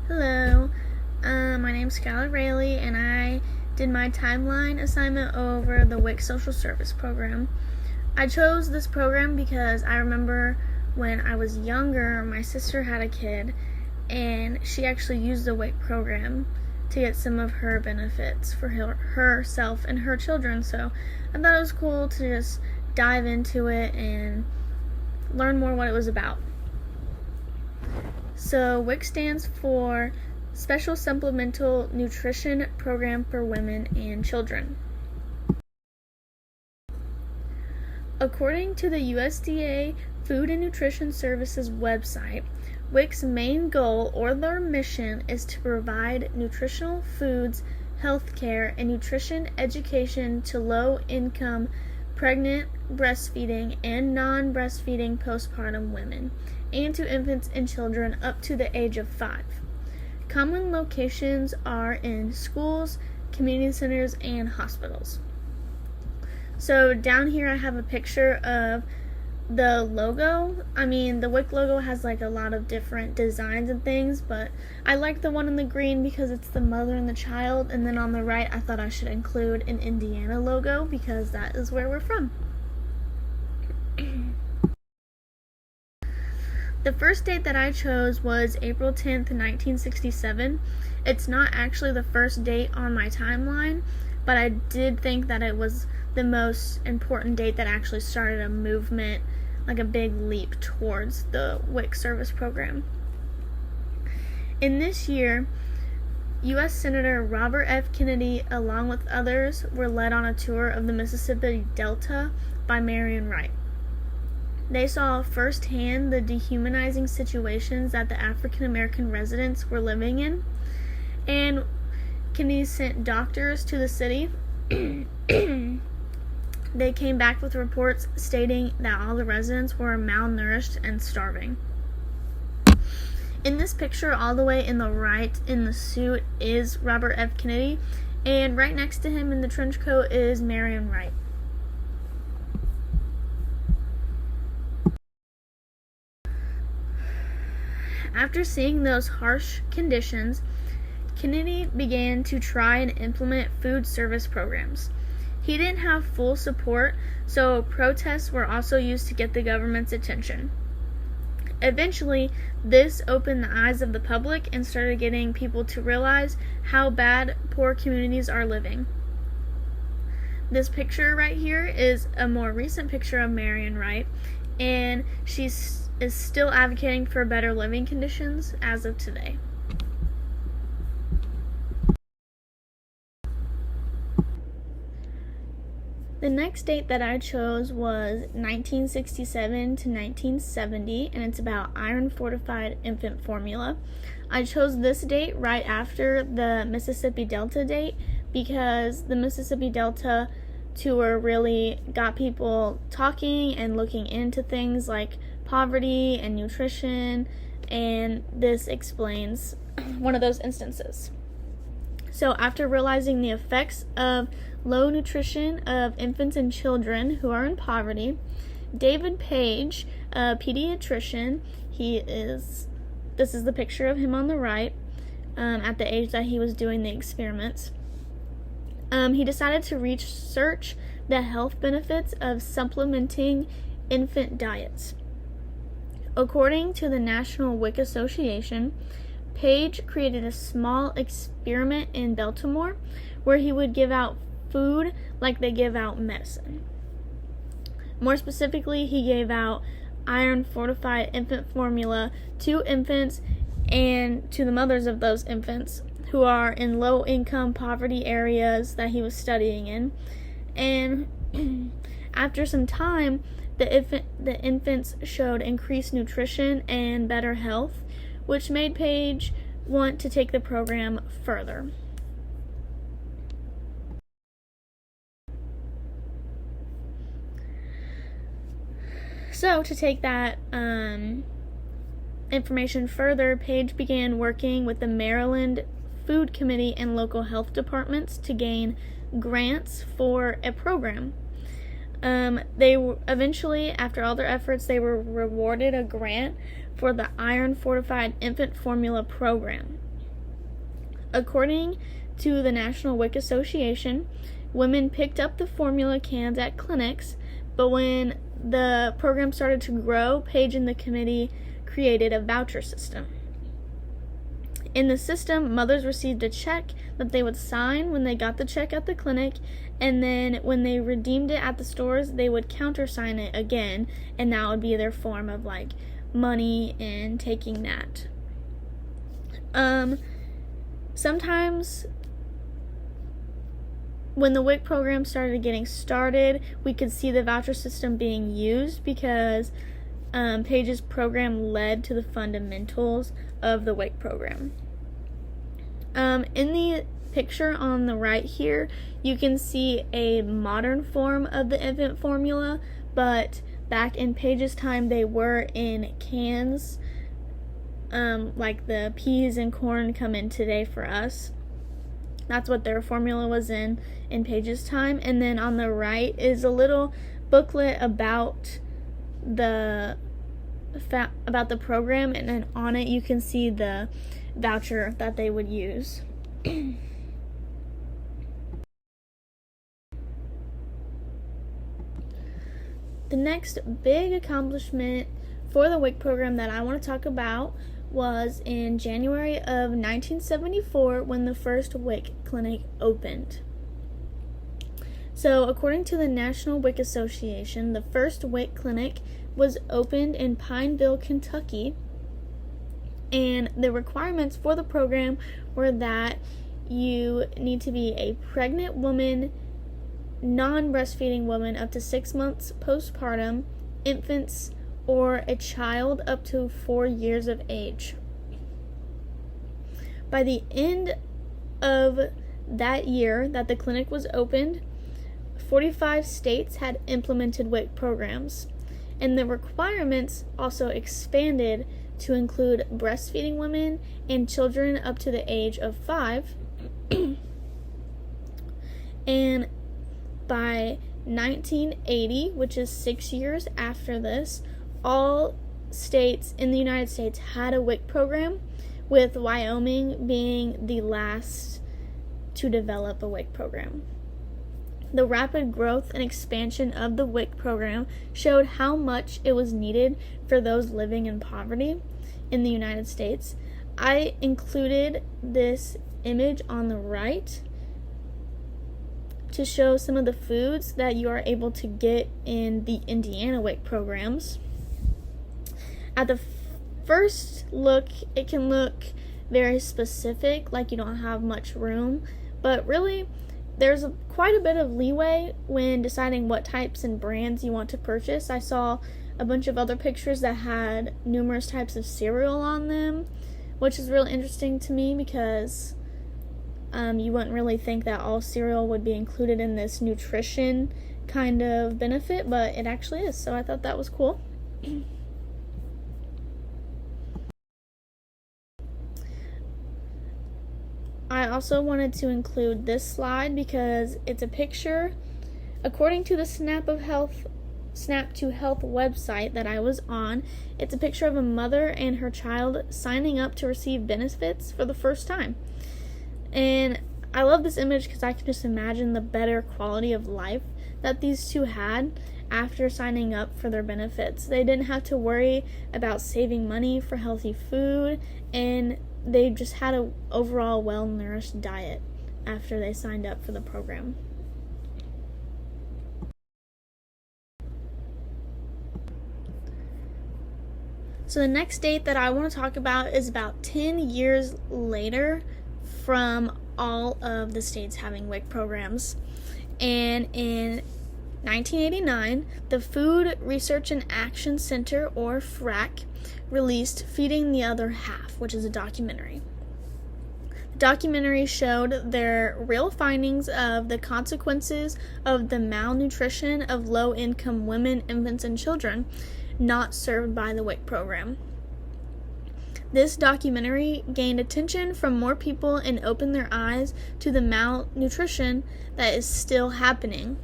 Hello, my name's Skylar Rayleigh, and I did my timeline assignment over the WIC social service program. I chose this program because I remember when I was younger, my sister had a kid, and she actually used the WIC program to get some of her benefits for herself and her children. So I thought it was cool to just dive into it and learn more what it was about. So WIC stands for Special Supplemental Nutrition Program for Women and Children. According to the USDA Food and Nutrition Services website, WIC's main goal or their mission is to provide nutritional foods, health care, and nutrition education to low-income, pregnant, breastfeeding, and non-breastfeeding postpartum women, and to infants and children up to the age of 5. Common locations are in schools, community centers, and hospitals. So down here I have a picture of the logo. The WIC logo has like a lot of different designs and things, but I like the one in the green because it's the mother and the child, and then on the right I thought I should include an Indiana logo because that is where we're from. The first date that I chose was April 10th, 1967. It's not actually the first date on my timeline, but I did think that it was the most important date that actually started a movement, like a big leap towards the WIC service program. In this year, U.S. Senator Robert F. Kennedy, along with others, were led on a tour of the Mississippi Delta by Marion Wright. They saw firsthand the dehumanizing situations that the African American residents were living in, and Kennedy sent doctors to the city. They came back with reports stating that all the residents were malnourished and starving. In this picture, all the way in the right in the suit is Robert F. Kennedy, and right next to him in the trench coat is Marion Wright. After seeing those harsh conditions, Kennedy began to try and implement food service programs. He didn't have full support, so protests were also used to get the government's attention. Eventually, this opened the eyes of the public and started getting people to realize how bad poor communities are living. This picture right here is a more recent picture of Marion Wright, and she is still advocating for better living conditions as of today. The next date that I chose was 1967 to 1970, and it's about iron-fortified infant formula. I chose this date right after the Mississippi Delta date because the Mississippi Delta tour really got people talking and looking into things like poverty and nutrition, and this explains one of those instances. So after realizing the effects of low nutrition of infants and children who are in poverty, David Page, a pediatrician, this is the picture of him on the right, at the age that he was doing the experiments. He decided to research the health benefits of supplementing infant diets. According to the National WIC Association, Page created a small experiment in Baltimore where he would give out food like they give out medicine. More specifically, he gave out iron-fortified infant formula to infants and to the mothers of those infants who are in low-income poverty areas that he was studying in. And after some time, the infants showed increased nutrition and better health, which made Page want to take the program further. So to take that information further, Page began working with the Maryland Food Committee and local health departments to gain grants for a program. Eventually, after all their efforts, they were rewarded a grant for the iron-fortified infant formula program. According to the National WIC Association, women picked up the formula cans at clinics, but when the program started to grow, Page and the committee created a voucher system. In the system, mothers received a check that they would sign when they got the check at the clinic, and then when they redeemed it at the stores, they would countersign it again, and that would be their form of like money and taking that. Sometimes when the WIC program started getting started, we could see the voucher system being used because Page's program led to the fundamentals of the WIC program. In the picture on the right here, you can see a modern form of the infant formula, but back in Page's time, they were in cans, like the peas and corn come in today for us. That's what their formula was in Page's time. And then on the right is a little booklet about the program, and then on it you can see the voucher that they would use. The next big accomplishment for the WIC program that I want to talk about was in January of 1974 when the first WIC clinic opened. So according to the National WIC Association, the first WIC clinic was opened in Pineville, Kentucky, and the requirements for the program were that you need to be a pregnant woman, non-breastfeeding woman up to 6 months postpartum, infants, or a child up to 4 years of age. By the end of that year that the clinic was opened, 45 states had implemented WIC programs, and the requirements also expanded to include breastfeeding women and children up to the age of 5. And by 1980, which is 6 years after this, all states in the United States had a WIC program, with Wyoming being the last to develop a WIC program. The rapid growth and expansion of the WIC program showed how much it was needed for those living in poverty in the United States. I included this image on the right to show some of the foods that you are able to get in the Indiana WIC programs. At the first look, it can look very specific, like you don't have much room, but really there's quite a bit of leeway when deciding what types and brands you want to purchase. I saw a bunch of other pictures that had numerous types of cereal on them, which is really interesting to me because you wouldn't really think that all cereal would be included in this nutrition kind of benefit, but it actually is, so I thought that was cool. I also wanted to include this slide because it's a picture. According to the Snap to Health website that I was on, it's a picture of a mother and her child signing up to receive benefits for the first time. And I love this image because I can just imagine the better quality of life that these two had after signing up for their benefits. They didn't have to worry about saving money for healthy food, and they just had an overall well-nourished diet after they signed up for the program. So the next date that I want to talk about is about 10 years later from all of the states having WIC programs. And in 1989, the Food Research and Action Center, or FRAC, released Feeding the Other Half, which is a documentary. The documentary showed their real findings of the consequences of the malnutrition of low-income women, infants, and children not served by the WIC program. This documentary gained attention from more people and opened their eyes to the malnutrition that is still happening.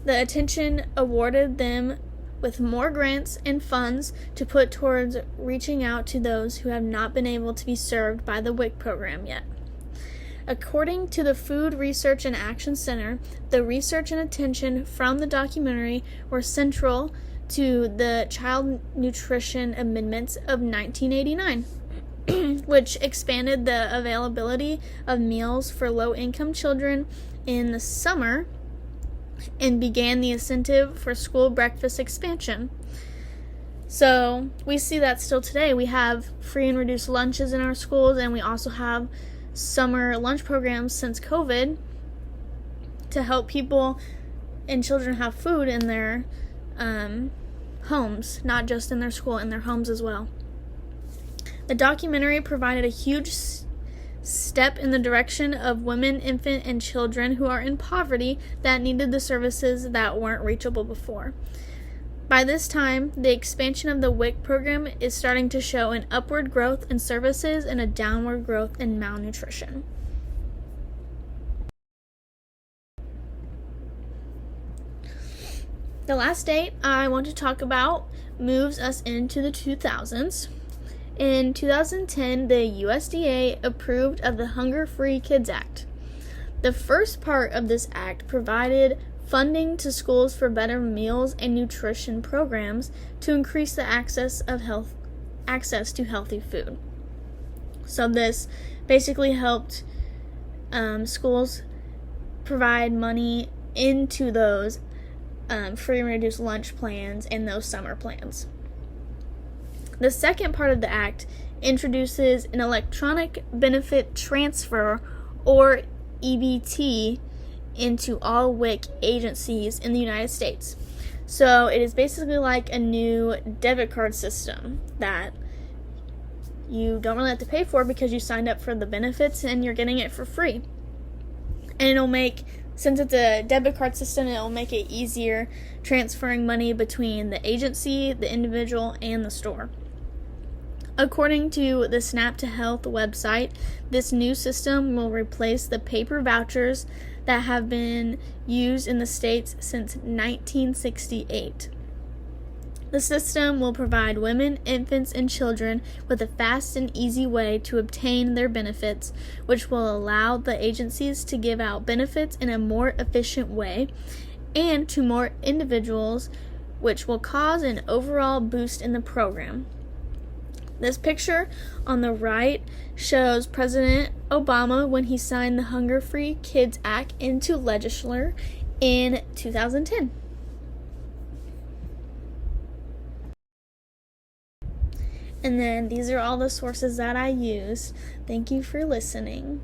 The attention awarded them with more grants and funds to put towards reaching out to those who have not been able to be served by the WIC program yet. According to the Food Research and Action Center, the research and attention from the documentary were central to the Child Nutrition Amendments of 1989, which expanded the availability of meals for low-income children in the summer and began the incentive for school breakfast expansion. So we see that still today. We have free and reduced lunches in our schools, and we also have summer lunch programs since COVID to help people and children have food in their homes, not just in their school, in their homes as well. The documentary provided a huge step in the direction of women, infant, and children who are in poverty that needed the services that weren't reachable before. By this time, the expansion of the WIC program is starting to show an upward growth in services and a downward growth in malnutrition. The last date I want to talk about moves us into the 2000s. In 2010, the USDA approved of the Hunger-Free Kids Act. The first part of this act provided funding to schools for better meals and nutrition programs to increase the access to healthy food. So this basically helped schools provide money into those free and reduced lunch plans and those summer plans. The second part of the act introduces an electronic benefit transfer, or EBT, into all WIC agencies in the United States. So it is basically like a new debit card system that you don't really have to pay for because you signed up for the benefits and you're getting it for free. And it'll make, since it's a debit card system, it'll make it easier transferring money between the agency, the individual, and the store. According to the Snap to Health website, this new system will replace the paper vouchers that have been used in the states since 1968. The system will provide women, infants, and children with a fast and easy way to obtain their benefits, which will allow the agencies to give out benefits in a more efficient way and to more individuals, which will cause an overall boost in the program. This picture on the right shows President Obama when he signed the Hunger-Free Kids Act into legislature in 2010. And then these are all the sources that I used. Thank you for listening.